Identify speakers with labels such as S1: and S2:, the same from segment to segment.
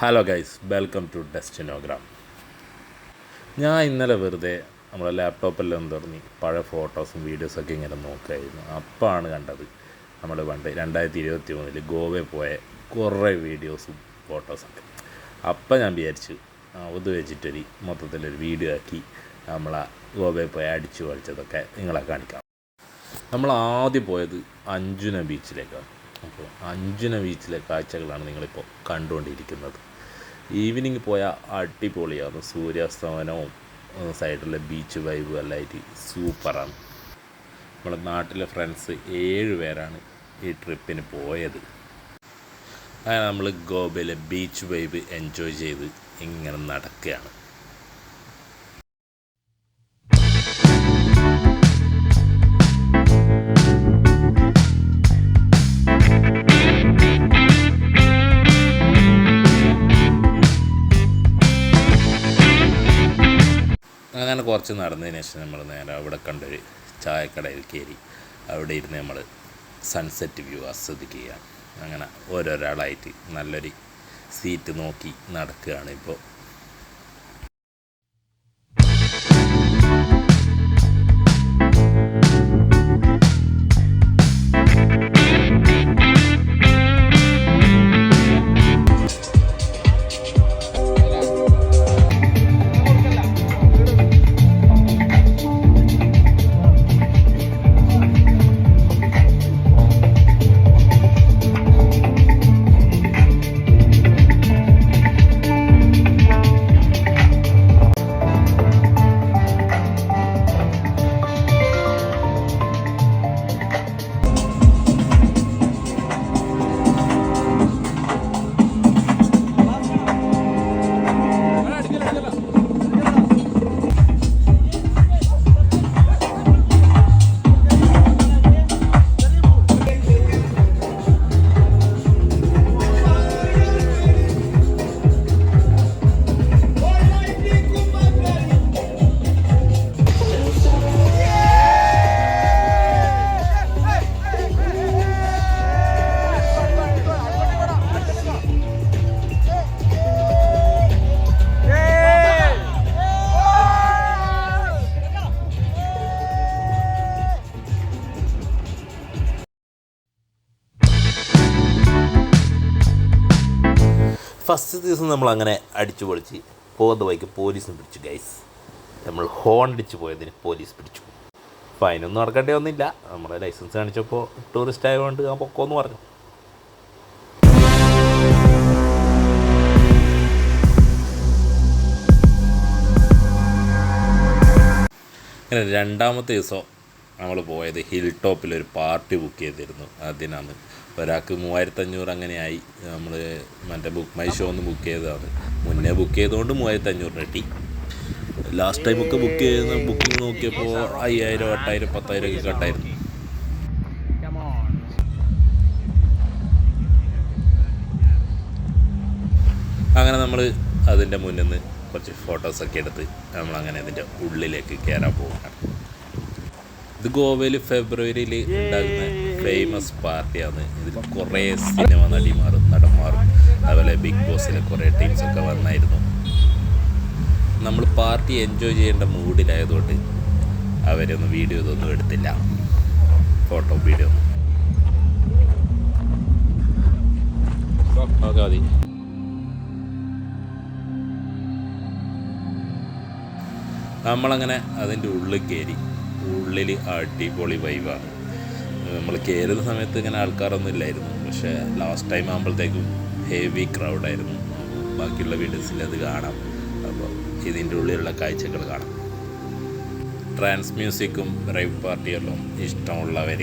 S1: Hello guys, welcome to Destinogram. ഞാൻ ഇന്നലെ വെറുതെ നമ്മളെ ലാപ്ടോപ്പെല്ലാം തുടങ്ങി പഴയ ഫോട്ടോസും വീഡിയോസൊക്കെ ഇങ്ങനെ നോക്കുകയായിരുന്നു. അപ്പോഴാണ് കണ്ടത് നമ്മൾ പണ്ട് 2023 ഗോവയിൽ പോയ കുറേ വീഡിയോസും ഫോട്ടോസൊക്കെ. അപ്പം ഞാൻ വിചാരിച്ചു ഇത് വെച്ചിട്ടൊരു മൊത്തത്തിലൊരു വീഡിയോ ആക്കി നമ്മളെ ഗോവയിൽ പോയി അടിച്ചു കളിച്ചതൊക്കെ നിങ്ങളെ കാണിക്കാം. നമ്മൾ ആദ്യം പോയത് അഞ്ജുന ബീച്ചിലേക്കാണ്. അപ്പോൾ അഞ്ജുന ബീച്ചിലെ കാഴ്ചകളാണ് നിങ്ങളിപ്പോൾ കണ്ടുകൊണ്ടിരിക്കുന്നത്. ഈവനിങ് പോയാൽ അടിപൊളിയാണ്. സൂര്യാസ്തമനവും സൈഡിലെ ബീച്ച് വൈബും എല്ലായിട്ട് സൂപ്പറാണ്. നമ്മുടെ നാട്ടിലെ ഫ്രണ്ട്സ് 7 പേരാണ് ഈ ട്രിപ്പിന് പോയത്. അങ്ങനെ നമ്മൾ ഗോവയിലെ ബീച്ച് വൈബ് എൻജോയ് ചെയ്ത് ഇങ്ങനെ നടക്കുകയാണ്. അങ്ങനെ കുറച്ച് നടന്നതിന് ശേഷം നമ്മൾ നേരെ അവിടെ കണ്ടൊരു ചായക്കടയിൽ കയറി അവിടെ ഇരുന്ന് നമ്മൾ സൺസെറ്റ് വ്യൂ ആസ്വദിക്കുകയാണ്. അങ്ങനെ ഓരോരാളായിട്ട് നല്ലൊരു സീറ്റ് നോക്കി നടക്കുകയാണ് ഇപ്പോൾ. ഫസ്റ്റ് ദിവസം നമ്മളങ്ങനെ അടിച്ചു പൊളിച്ച് പോകുന്ന വഴിക്ക് പോലീസിന് പിടിച്ചു ഗൈസ്. നമ്മൾ ഹോൺ അടിച്ച് പോയതിന് പോലീസ് പിടിച്ചു. ഫൈനൊന്നും അടക്കേണ്ടി വന്നില്ല. നമ്മുടെ ലൈസൻസ് കാണിച്ചപ്പോൾ ടൂറിസ്റ്റ് ആയതുകൊണ്ട് ഞാൻ പൊക്കോന്ന് പറഞ്ഞു. അങ്ങനെ രണ്ടാമത്തെ ദിവസം നമ്മൾ പോയത് ഹിൽ ടോപ്പിലൊരു പാർട്ടി ബുക്ക് ചെയ്തിരുന്നു. അതിനാണ് ഒരാൾക്ക് 3500 അങ്ങനെയായി. നമ്മൾ മറ്റേ ബുക്ക് മൈ ഷോ ഒന്ന് ബുക്ക് ചെയ്തതാണ്. മുന്നേ ബുക്ക് ചെയ്തുകൊണ്ട് 3500 കിട്ടി. ലാസ്റ്റ് ടൈമൊക്കെ ബുക്ക് ചെയ്യുന്ന ബുക്കിംഗ് നോക്കിയപ്പോൾ 5000, 8000, 10,000 ഒക്കെ കട്ടായിരുന്നു. അങ്ങനെ നമ്മൾ അതിൻ്റെ മുന്നിൽ നിന്ന് കുറച്ച് ഫോട്ടോസൊക്കെ എടുത്ത് നമ്മളങ്ങനെ അതിൻ്റെ ഉള്ളിലേക്ക് കയറാൻ പോവുകയാണ്. ഇത് ഗോവയിൽ ഫെബ്രുവരിയിൽ ഉണ്ടാകുന്ന ഫേമസ് പാർട്ടിയാണ്. ഇതിൽ കുറേ സിനിമ നടിമാരും നടന്മാരും അതുപോലെ ബിഗ് ബോസിലെ കുറേ ടീംസൊക്കെ വന്നായിരുന്നു. നമ്മൾ പാർട്ടി എൻജോയ് ചെയ്യേണ്ട മൂഡിലായതുകൊണ്ട് അവരൊന്നും വീഡിയോ ഇതൊന്നും എടുത്തില്ല, ഫോട്ടോ വീഡിയോ ഒന്നും. ഓക്കെ മതി. നമ്മളങ്ങനെ അതിൻ്റെ ഉള്ളിൽ കയറി. ഉള്ളിൽ അടിപൊളി വൈബാണ്. നമ്മൾ കയറുന്ന സമയത്ത് ഇങ്ങനെ ആൾക്കാരൊന്നും ഇല്ലായിരുന്നു. പക്ഷേ ലാസ്റ്റ് ടൈം ആകുമ്പോഴത്തേക്കും ഹെവി ക്രൗഡായിരുന്നു. ബാക്കിയുള്ള വീഡിയോസിൽ അത് കാണാം. അപ്പോൾ ഇതിൻ്റെ ഉള്ളിലുള്ള കാഴ്ചകൾ കാണാം. ട്രാൻസ് മ്യൂസിക്കും റൈവ് പാർട്ടിയെല്ലാം ഇഷ്ടമുള്ളവർ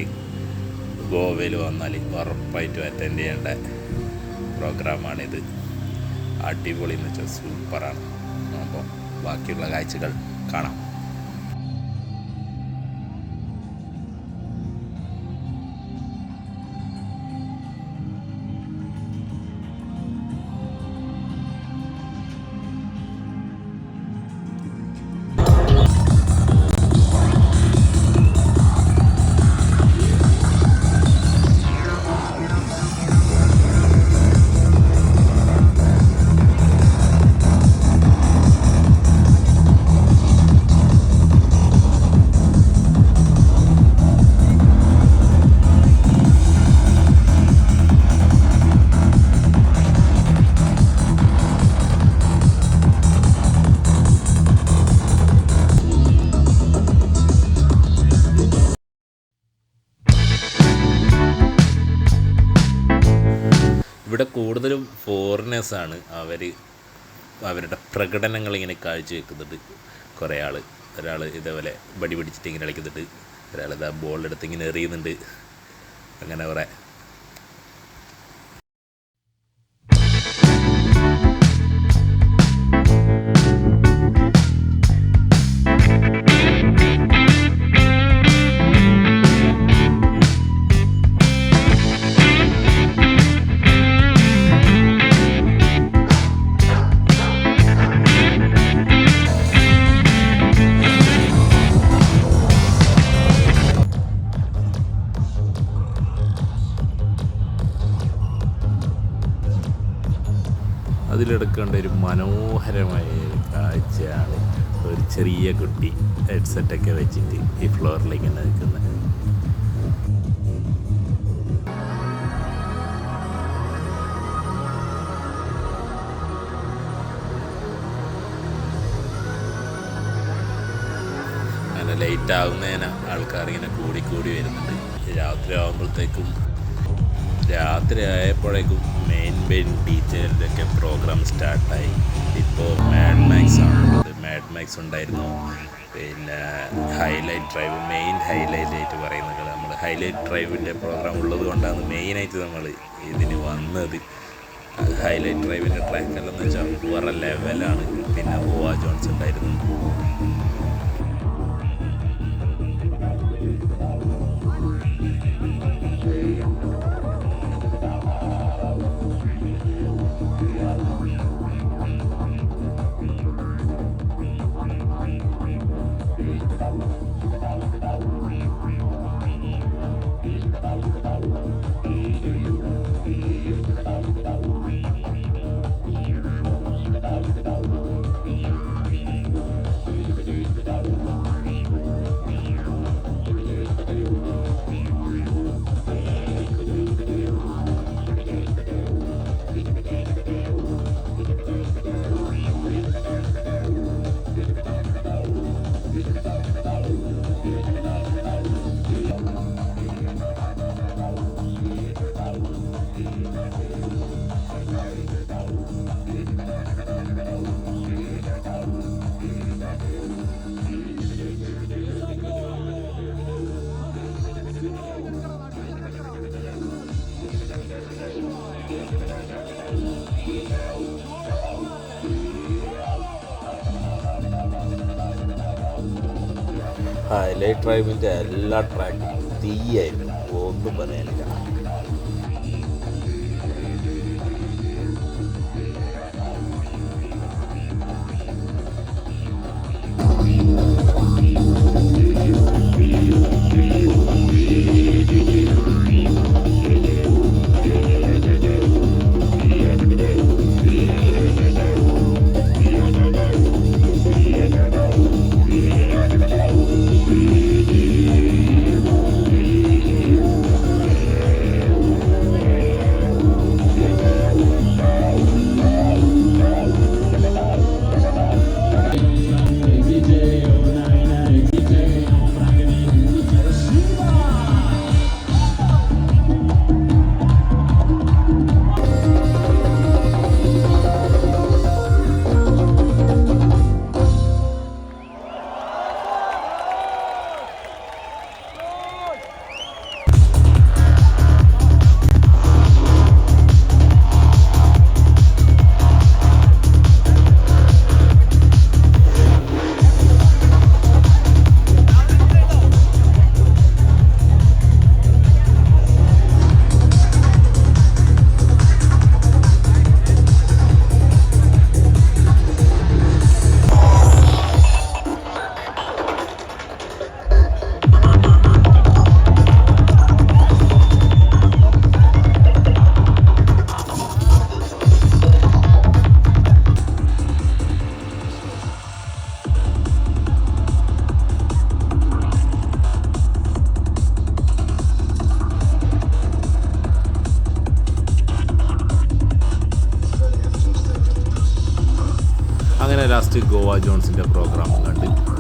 S1: ഗോവയിൽ വന്നാൽ ഉറപ്പായിട്ടും അറ്റൻഡ് ചെയ്യേണ്ട പ്രോഗ്രാമാണിത്. അടിപൊളി എന്ന് വെച്ചാൽ സൂപ്പറാണ്. അപ്പോൾ ബാക്കിയുള്ള കാഴ്ചകൾ കാണാം. കൂടുതലും ഫോറിനേഴ്സാണ്. അവരുടെ പ്രകടനങ്ങൾ ഇങ്ങനെ കാഴ്ചവെക്കുന്നുണ്ട്. കുറേ ഒരാൾ ഇതേപോലെ ബടി പിടിച്ചിട്ട് ഇങ്ങനെ കളിക്കുന്നുണ്ട്, ഒരാൾ ഇതാ ബോളെടുത്ത് ഇങ്ങനെ എറിയുന്നുണ്ട്. അങ്ങനെ കുറേ അതിലെടുക്കേണ്ട ഒരു മനോഹരമായ ഒരു കാഴ്ചയാണ് ഒരു ചെറിയ കുട്ടി ഹെഡ്സെറ്റൊക്കെ വെച്ചിട്ട് ഈ ഫ്ലോറിലേക്ക് ഇങ്ങനെ നിൽക്കുന്നത്. അങ്ങനെ ലേറ്റ് ആകുന്നതിന് ആൾക്കാർ ഇങ്ങനെ കൂടി വരുന്നുണ്ട്. രാത്രി ആകുമ്പോഴത്തേക്കും രാത്രി ആയപ്പോഴേക്കും മെയിൻ ടീച്ചറിൻ്റെയൊക്കെ പ്രോഗ്രാം സ്റ്റാർട്ടായി. ഇപ്പോൾ മാഡ് മാക്സ് ഉണ്ടായിരുന്നു. പിന്നെ ഹൈലൈറ്റ് ഡ്രൈവ്, മെയിൻ ഹൈലൈറ്റ് പറയുന്നത് നമ്മൾ ഹൈലൈറ്റ് ഡ്രൈവിൻ്റെ പ്രോഗ്രാം ഉള്ളത് കൊണ്ടാണ് മെയിനായിട്ട് നമ്മൾ ഇതിന് വന്നത്. ഹൈലൈറ്റ് ഡ്രൈവിൻ്റെ ട്രാക്കെല്ലാം എന്ന് വെച്ചാൽ വേറെ ലെവലാണ്. പിന്നെ ഗോവ ജോൺസ് ഉണ്ടായിരുന്നു. ഹൈലൈറ്റ് ഡ്രൈവിൻ്റെ എല്ലാ ട്രാക്കും തീയായിരുന്നു, ഒന്നും പറയാനില്ല. ലാസ്റ്റ് ഗോവ ജോൺസിൻ്റെ പ്രോഗ്രാമും കണ്ട്